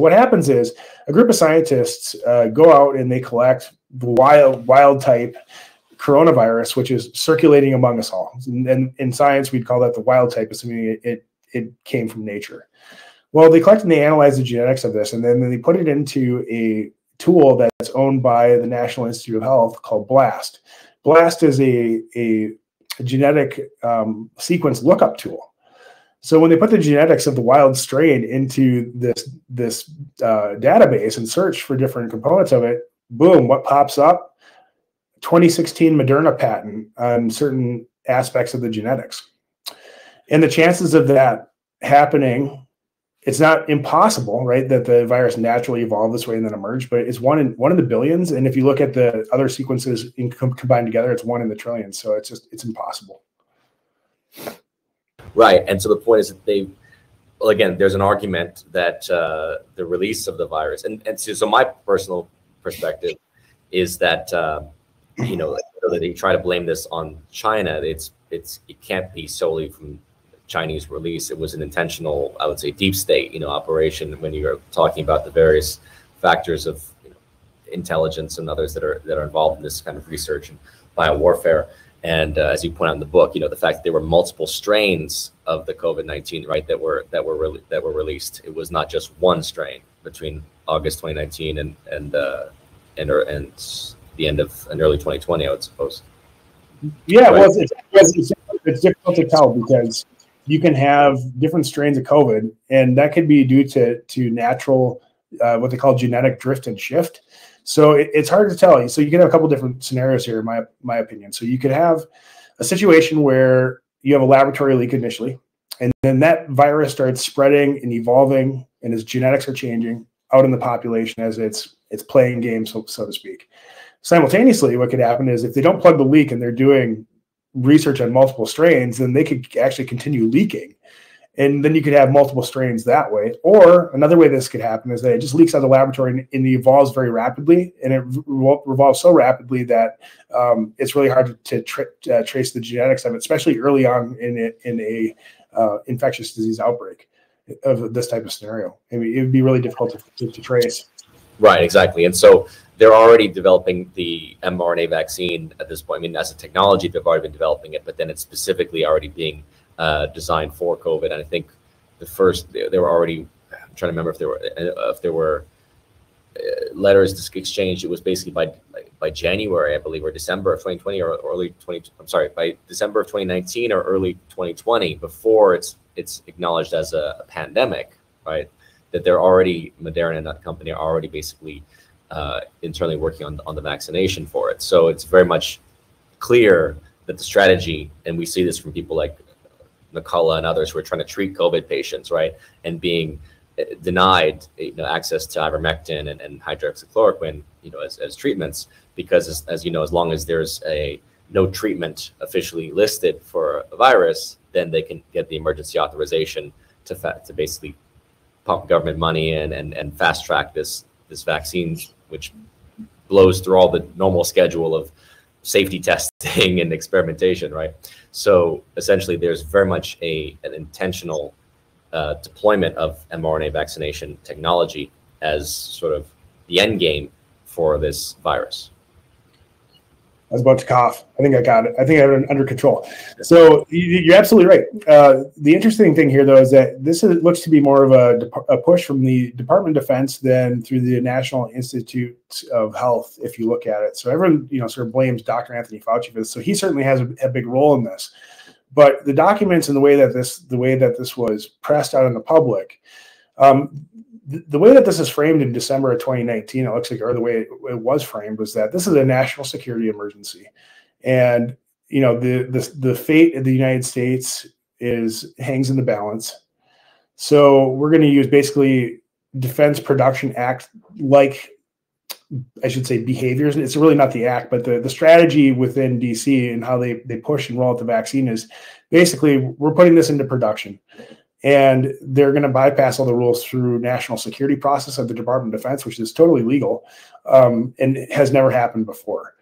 what happens is a group of scientists go out and they collect the wild type coronavirus, which is circulating among us all. And in science, we'd call that the wild type, assuming it came from nature. Well, they collect and they analyze the genetics of this, and then they put it into a tool that's owned by the National Institute of Health called BLAST. BLAST is a genetic sequence lookup tool. So when they put the genetics of the wild strain into this database and search for different components of it, boom, what pops up? 2016 Moderna patent on certain aspects of the genetics. And the chances of that happening, it's not impossible, right, that the virus naturally evolved this way and then emerged, but it's one in the billions. And if you look at the other sequences combined together, it's 1 in the trillions. So it's impossible. Right. And so the point is that again, there's an argument that the release of the virus, and so my personal perspective is that, that they try to blame this on China. It can't be solely from Chinese release. It was an intentional, I would say, deep state, operation when you're talking about the various factors of intelligence and others that are involved in this kind of research and biowarfare. And as you point out in the book, the fact that there were multiple strains of the COVID-19, right, that were released. It was not just one strain between August 2019 and the end of early 2020, I would suppose. Yeah, right? Well, it's difficult to tell because you can have different strains of COVID, and that could be due to natural, what they call genetic drift and shift. So it's hard to tell. So you can have a couple different scenarios here, in my opinion. So you could have a situation where you have a laboratory leak initially, and then that virus starts spreading and evolving, and its genetics are changing out in the population as it's playing games, so to speak. Simultaneously, what could happen is if they don't plug the leak and they're doing research on multiple strains, then they could actually continue leaking. And then you could have multiple strains that way. Or another way this could happen is that it just leaks out of the laboratory and it evolves very rapidly. And it revolves so rapidly that it's really hard to trace the genetics of it, especially early on in a infectious disease outbreak of this type of scenario. I mean, it would be really difficult to trace. Right, exactly. And so they're already developing the mRNA vaccine at this point. I mean, as a technology, they've already been developing it, but then it's specifically already being designed for COVID. And I think they were already, I'm trying to remember if there were letters exchanged. It was basically by January, I believe, or December of 2020 or by December of 2019 or early 2020, before it's acknowledged as a pandemic, right? That they're already, Moderna and that company are already basically internally working on the vaccination for it. So it's very much clear that the strategy, and we see this from people like McCullough and others who are trying to treat COVID patients, right, and being denied access to ivermectin and hydroxychloroquine, as treatments, because as you know, as long as there's no treatment officially listed for a virus, then they can get the emergency authorization to basically pump government money in and fast track this vaccine, which blows through all the normal schedule of safety testing and experimentation, right? So essentially, there's very much an intentional deployment of mRNA vaccination technology as sort of the end game for this virus. I was about to cough. I think I got it. I think I have it under control. So you're absolutely right. The interesting thing here, though, is that this looks to be more of a push from the Department of Defense than through the National Institute of Health, if you look at it. So everyone, sort of blames Dr. Anthony Fauci for this. So he certainly has a big role in this. But the documents and the way that this was pressed out in the public, the way that this is framed in December of 2019, it looks like, or the way it was framed, was that this is a national security emergency, and the fate of the United States hangs in the balance. So we're going to use basically Defense Production Act, like, I should say, behaviors. It's really not the act, but the strategy within DC and how they push and roll out the vaccine is basically, we're putting this into production. And they're going to bypass all the rules through national security process of the Department of Defense, which is totally legal, and it has never happened before.